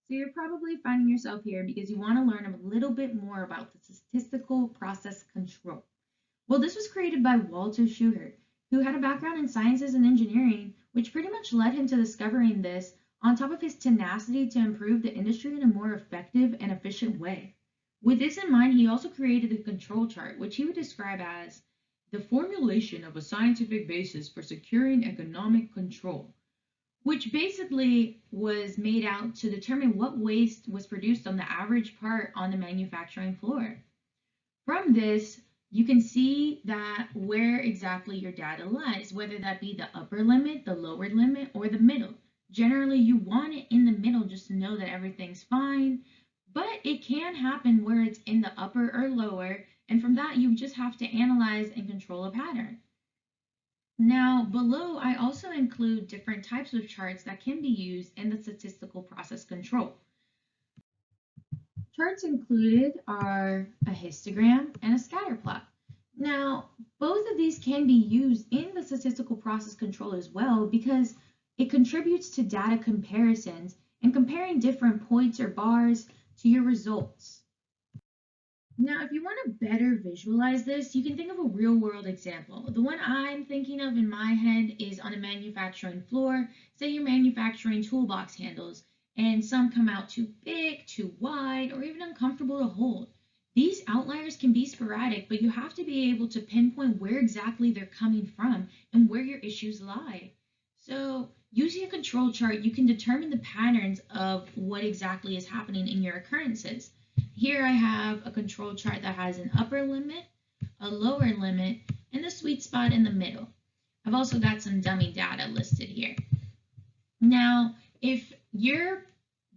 So you're probably finding yourself here because you want to learn a little bit more about the statistical process control. Well, this was created by Walter Schuhart, who had a background in sciences and engineering, which pretty much led him to discovering this, on top of his tenacity to improve the industry in a more effective and efficient way. With this in mind, he also created a control chart, which he would describe as the formulation of a scientific basis for securing economic control, which basically was made out to determine what waste was produced on the average part on the manufacturing floor. From this, you can see that where exactly your data lies, whether that be the upper limit, the lower limit, or the middle. Generally, you want it in the middle just to know that everything's fine, but it can happen where it's in the upper or lower, and from that, you just have to analyze and control a pattern. Now, below, I also include different types of charts that can be used in the statistical process control. Charts included are a histogram and a scatter plot. Now, both of these can be used in the statistical process control as well because it contributes to data comparisons and comparing different points or bars to your results. Now, if you want to better visualize this, you can think of a real world example. The one I'm thinking of in my head is on a manufacturing floor. Say you're manufacturing toolbox handles, and some come out too big, too wide, or even uncomfortable to hold. These outliers can be sporadic, but you have to be able to pinpoint where exactly they're coming from and where your issues lie. So, using a control chart, you can determine the patterns of what exactly is happening in your occurrences. Here I have a control chart that has an upper limit, a lower limit, and a sweet spot in the middle. I've also got some dummy data listed here. Now, if your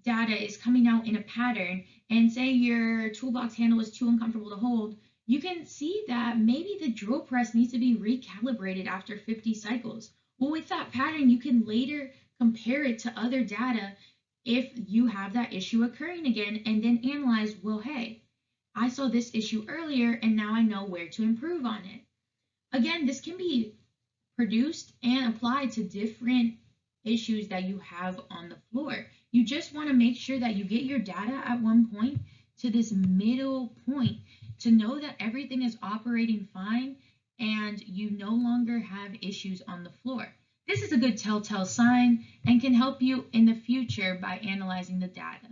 data is coming out in a pattern and say your toolbox handle is too uncomfortable to hold, you can see that maybe the drill press needs to be recalibrated after 50 cycles. Well, with that pattern, you can later compare it to other data if you have that issue occurring again and then analyze, well, hey, I saw this issue earlier and now I know where to improve on it. Again, this can be produced and applied to different issues that you have on the floor. You just want to make sure that you get your data at one point to this middle point to know that everything is operating fine and you no longer have issues on the floor. This is a good telltale sign and can help you in the future by analyzing the data.